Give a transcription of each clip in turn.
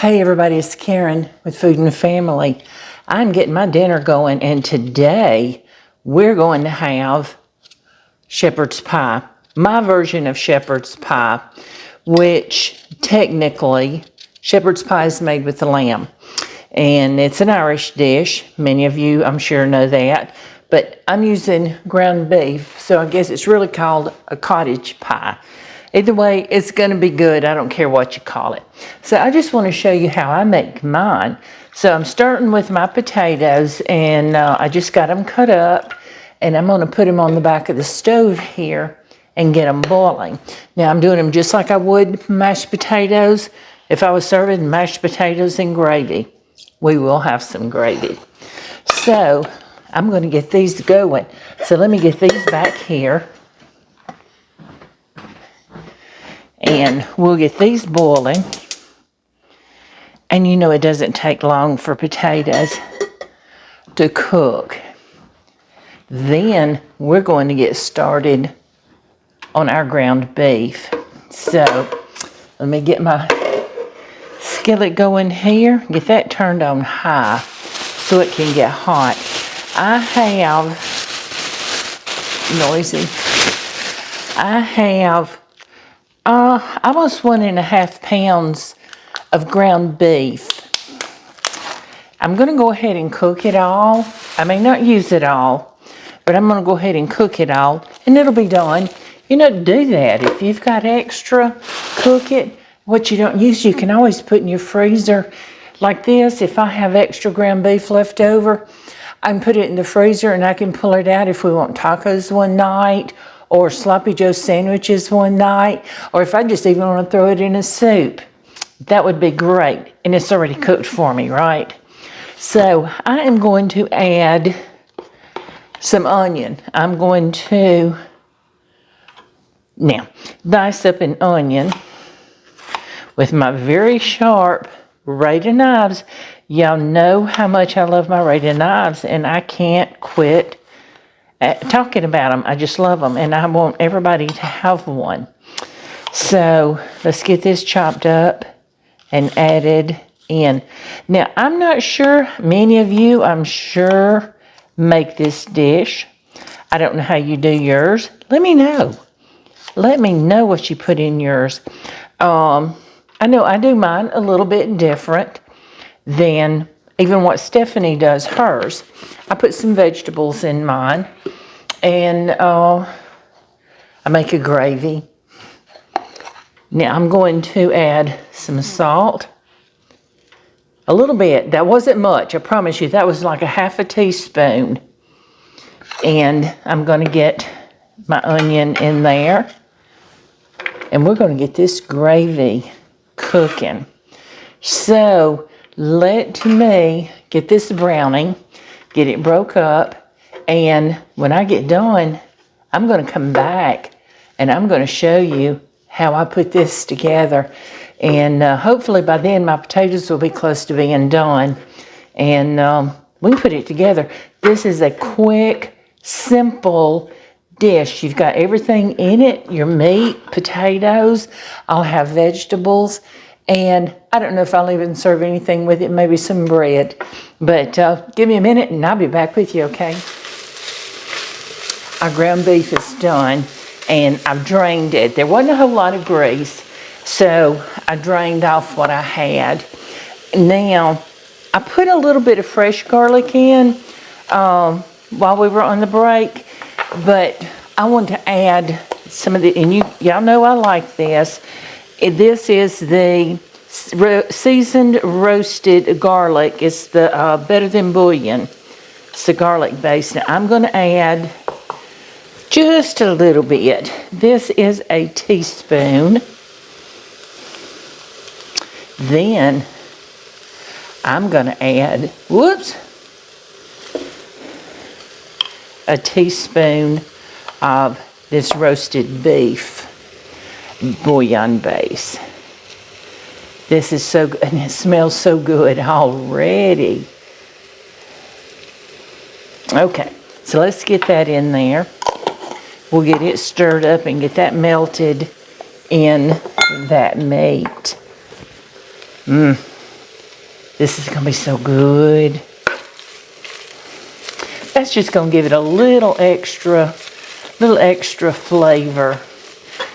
Hey everybody, it's Karen with Food and Family. I'm getting my dinner going, and today we're going to have shepherd's pie. My version of shepherd's pie, which technically shepherd's pie is made with the lamb. And it's an Irish dish. Many of you, I'm sure, know that. But I'm using ground beef, so I guess it's really called a cottage pie. Either way, it's going to be good. I don't care what you call it. So I just want to show you how I make mine. So I'm starting with my potatoes, and I just got them cut up, and I'm going to put them on the back of the stove here and get them boiling. Now I'm doing them just like I would mashed potatoes. If I was serving mashed potatoes and gravy, we will have some gravy. So I'm going to get these going. So let me get these back here. And we'll get these boiling. And you know it doesn't take long for potatoes to cook. Then we're going to get started on our ground beef. So let me get my skillet going here. Get that turned on high so it can get hot. I have, noisy, I have almost 1.5 pounds of ground beef. I'm going to go ahead and cook it all. I may not use it all, but I'm going to go ahead and cook it all, and it'll be done. You know, do that. If you've got extra, cook it. What you don't use, you can always put in your freezer. Like this, if I have extra ground beef left over, I can put it in the freezer and I can pull it out if we want tacos one night, or sloppy joe sandwiches one night, or if I just even want to throw it in a soup. That would be great. And it's already cooked for me, right? So I am going to add some onion. I'm going to now dice up an onion with my very sharp Rada Knives. Y'all know how much I love my Rada Knives, and I can't quit talking about them. I just love them, and I want everybody to have one. So let's get this chopped up and added in. Now, I'm not sure, many of you, I'm sure, make this dish. I don't know how you do yours. Let me know. Let me know what you put in yours. I know I do mine a little bit different than even what Stephanie does hers. I put some vegetables in mine, and I make a gravy. Now I'm going to add some salt. A little bit. That wasn't much, I promise you. That was like a ½ teaspoon. And I'm going to get my onion in there. And we're going to get this gravy cooking. So let me get this browning, get it broke up, and when I get done, I'm going to come back and I'm going to show you how I put this together. And hopefully by then my potatoes will be close to being done, and we can put it together. This is a quick, simple dish. You've got everything in it, your meat, potatoes. I'll have vegetables, and I don't know if I'll even serve anything with it, maybe some bread. But give me a minute and I'll be back with you, okay? Our ground beef is done, and I've drained it. There wasn't a whole lot of grease, so I drained off what I had. Now, I put a little bit of fresh garlic in while we were on the break, but I want to add some of the, and y'all know I like this. This is the seasoned roasted garlic. It's the Better Than Bouillon. It's the garlic base. Now I'm going to add just a little bit. This is a teaspoon. Then I'm going to add, a teaspoon of this roasted beef bouillon base. This is so good, and it smells so good already. Okay, so let's get that in there. We'll get it stirred up and get that melted in that meat. This is going to be so good. That's just going to give it a little extra flavor.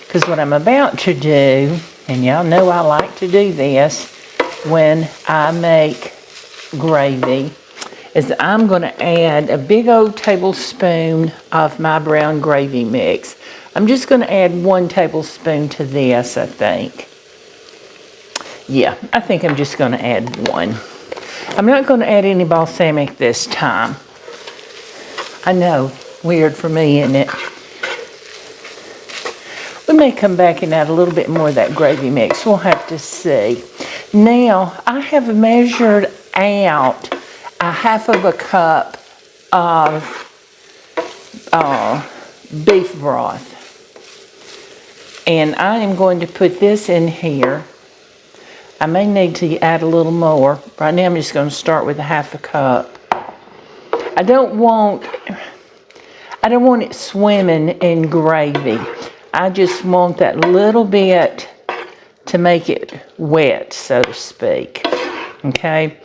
Because what I'm about to do, and y'all know I like to do this when I make gravy, is I'm going to add a big old tablespoon of my brown gravy mix. I'm just going to add 1 tablespoon to this, I think. Yeah, I think I'm just going to add 1. I'm not going to add any balsamic this time. I know, weird for me, isn't it? We may come back and add a little bit more of that gravy mix. We'll have to see. Now, I have measured out a 1/2 cup of beef broth. And I am going to put this in here. I may need to add a little more. Right now I'm just going to start with a 1/2 cup. I don't want it swimming in gravy. I just want that little bit to make it wet, so to speak. Okay?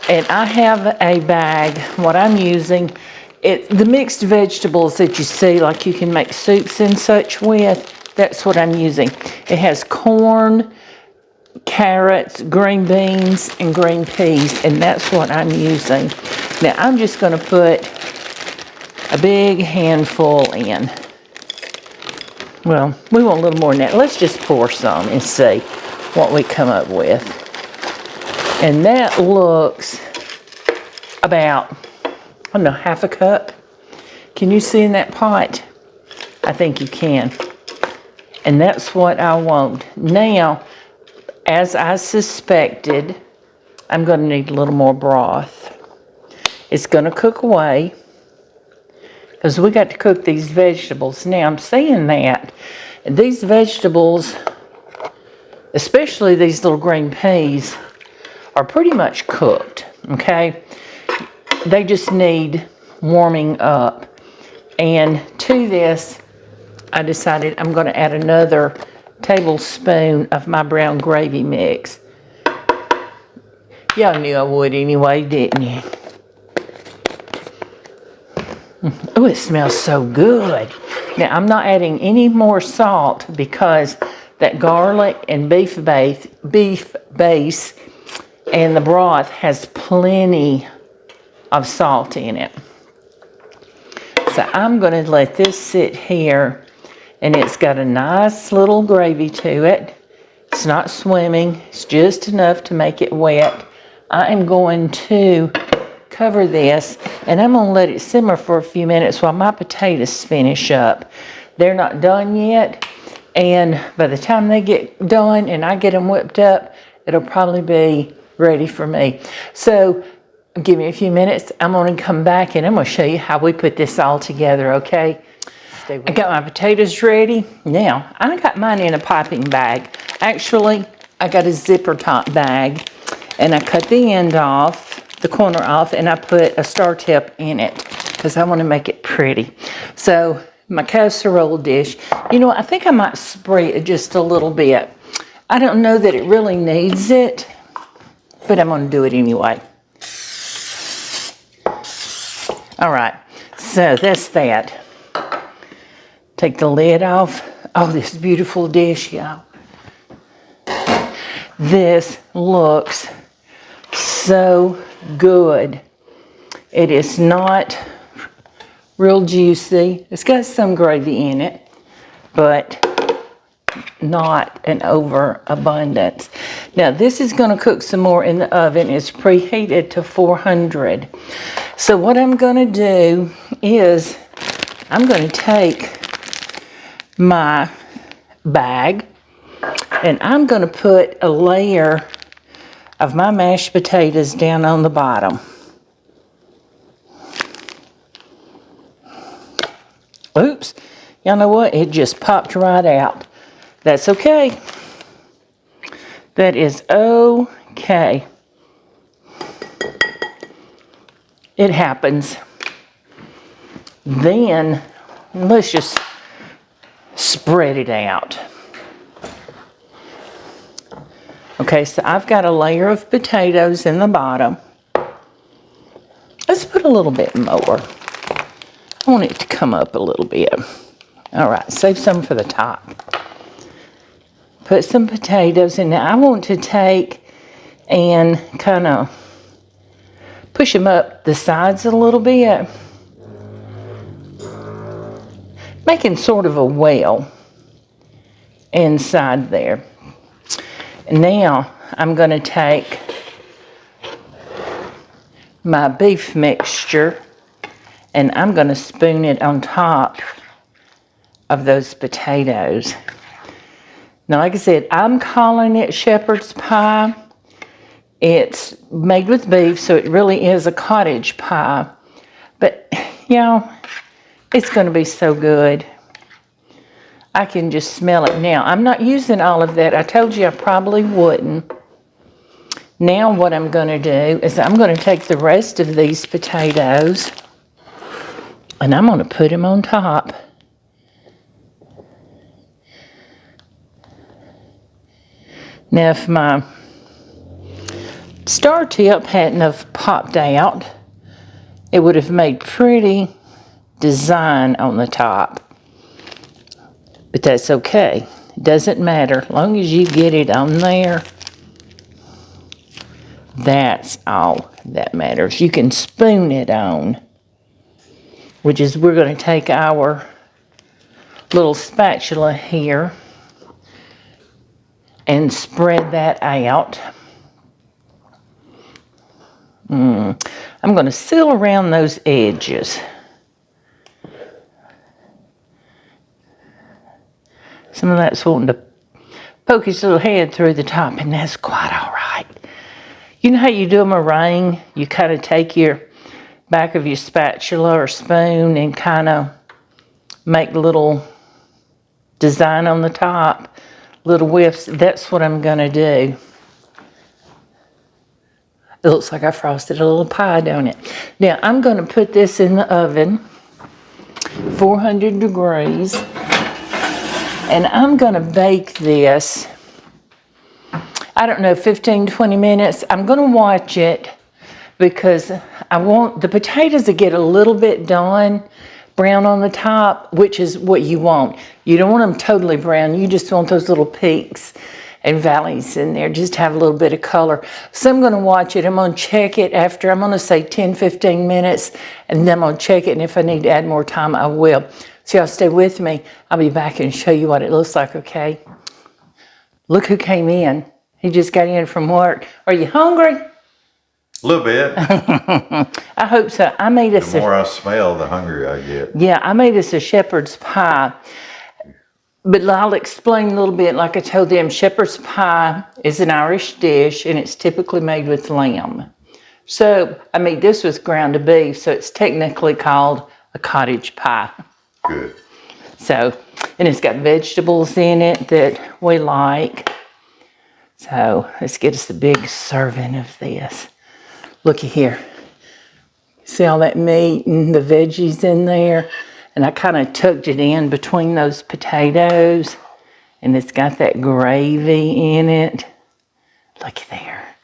And I have a bag. What I'm using, the mixed vegetables that you see, like you can make soups and such with, that's what I'm using. It has corn, carrots, green beans, and green peas, and that's what I'm using. Now I'm just going to put a big handful in. Well, we want a little more than that. Let's just pour some and see what we come up with. And that looks about, I don't know, 1/2 cup. Can you see in that pot? I think you can. And that's what I want. Now, as I suspected, I'm going to need a little more broth. It's going to cook away because we got to cook these vegetables. Now, I'm saying that these vegetables, especially these little green peas, are pretty much cooked, okay? They just need warming up. And to this, I decided I'm going to add another tablespoon of my brown gravy mix. Y'all knew I would anyway, didn't you? Oh, it smells so good. Now, I'm not adding any more salt because that garlic and beef base and the broth has plenty of salt in it. So I'm going to let this sit here, and it's got a nice little gravy to it. It's not swimming. It's just enough to make it wet. I am going to cover this, and I'm going to let it simmer for a few minutes while my potatoes finish up. They're not done yet, and by the time they get done and I get them whipped up, it'll probably be ready for me. So give me a few minutes. I'm going to come back and I'm going to show you how we put this all together, okay? I got my potatoes ready. Now, I got mine in a piping bag. Actually, I got a zipper top bag, and I cut the end off, the corner off, and I put a star tip in it because I want to make it pretty. So my casserole dish, you know, I think I might spray it just a little bit. I don't know that it really needs it, but I'm going to do it anyway. All right, so that's that. Take the lid off. Oh, this beautiful dish, y'all. This looks so good. It is not real juicy. It's got some gravy in it, but not an overabundance. Now, this is going to cook some more in the oven. It's preheated to 400. So what I'm going to do is I'm going to take my bag, and I'm going to put a layer of my mashed potatoes down on the bottom. Oops, y'all know what? It just popped right out. That's okay. That is okay. It happens. Then let's just spread it out. Okay, so I've got a layer of potatoes in the bottom. Let's put a little bit more. I want it to come up a little bit. All right, save some for the top. Put some potatoes in there. I want to take and kind of push them up the sides a little bit, making sort of a well inside there. And now I'm going to take my beef mixture and I'm going to spoon it on top of those potatoes. Now, like I said, I'm calling it shepherd's pie. It's made with beef, so it really is a cottage pie. But, y'all, it's going to be so good. I can just smell it now. I'm not using all of that. I told you I probably wouldn't. Now what I'm going to do is I'm going to take the rest of these potatoes and I'm going to put them on top. Now if my star tip hadn't have popped out, it would have made pretty design on the top. But that's okay. It doesn't matter. As long as you get it on there, that's all that matters. You can spoon it on, which is we're going to take our little spatula here and spread that out. I'm going to seal around those edges. Some of that's wanting to poke his little head through the top, and that's quite all right. You know how you do a meringue? You kind of take your back of your spatula or spoon and kind of make little design on the top, little whiffs. That's what I'm going to do. It looks like I frosted a little pie, don't it? Now, I'm going to put this in the oven, 400 degrees. And I'm going to bake this, I don't know, 15, 20 minutes. I'm going to watch it because I want the potatoes to get a little bit done, brown on the top, which is what you want. You don't want them totally brown. You just want those little peaks and valleys in there. Just have a little bit of color. So I'm going to watch it. I'm going to check it after, I'm going to say 10, 15 minutes, and then I'm going to check it. And if I need to add more time, I will. So y'all stay with me. I'll be back and show you what it looks like, okay? Look who came in. He just got in from work. Are you hungry? A little bit. I hope so. I made us The more I smell, the hungrier I get. Yeah, I made us a shepherd's pie. But I'll explain a little bit. Like I told them, shepherd's pie is an Irish dish, and it's typically made with lamb. So I made this with ground beef, so it's technically called a cottage pie. Good. So, and it's got vegetables in it that we like. So let's get us a big serving of this. Looky here. See all that meat and the veggies in there? And I kind of tucked it in between those potatoes. And it's got that gravy in it. Looky there.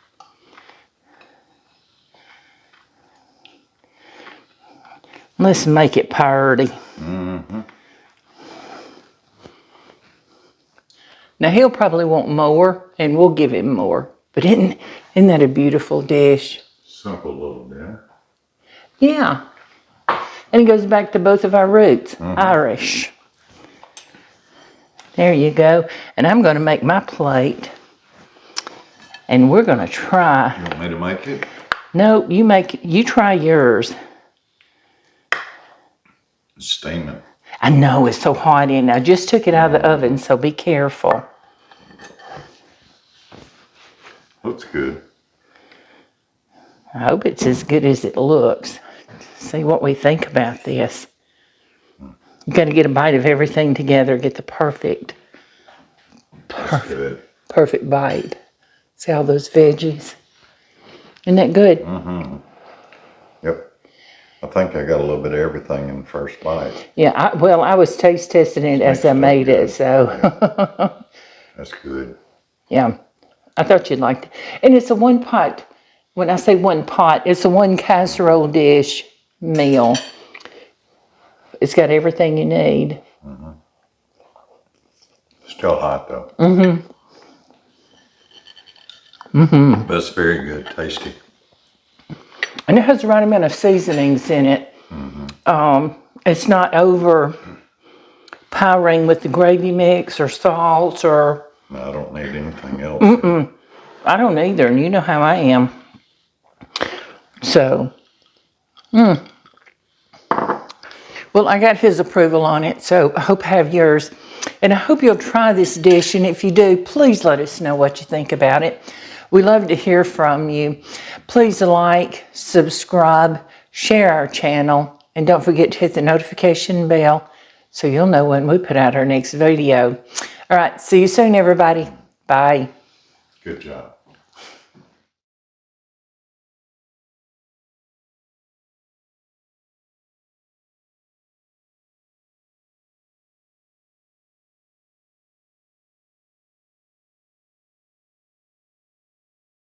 Let's make it party. Mm-hmm. Now he'll probably want more, and we'll give him more. But isn't that a beautiful dish? Simple little dinner. Yeah. And it goes back to both of our roots, Irish. There you go. And I'm going to make my plate. And we're going to try. You want me to make it? No, you try yours. It's steaming. I know, it's so hot in there. I just took it out of the oven, so be careful. Looks good. I hope it's as good as it looks. See what we think about this. You got to get a bite of everything together, get the perfect bite. See all those veggies? Isn't that good? Mm-hmm. Yep. I think I got a little bit of everything in the first bite. Yeah, I was taste testing it as I made it, so. That's good. Yeah. I thought you'd like it. And it's a one pot. When I say one pot, it's a one casserole dish meal. It's got everything you need. Still hot though. But it's very good, tasty. And it has the right amount of seasonings in it. It's not overpowering with the gravy mix or salt or... No, I don't need anything else. I don't either, and you know how I am. So, well, I got his approval on it, so I hope I have yours. And I hope you'll try this dish, and if you do, please let us know what you think about it. We love to hear from you. Please like, subscribe, share our channel, and don't forget to hit the notification bell so you'll know when we put out our next video. All right, see you soon, everybody. Bye. Good job.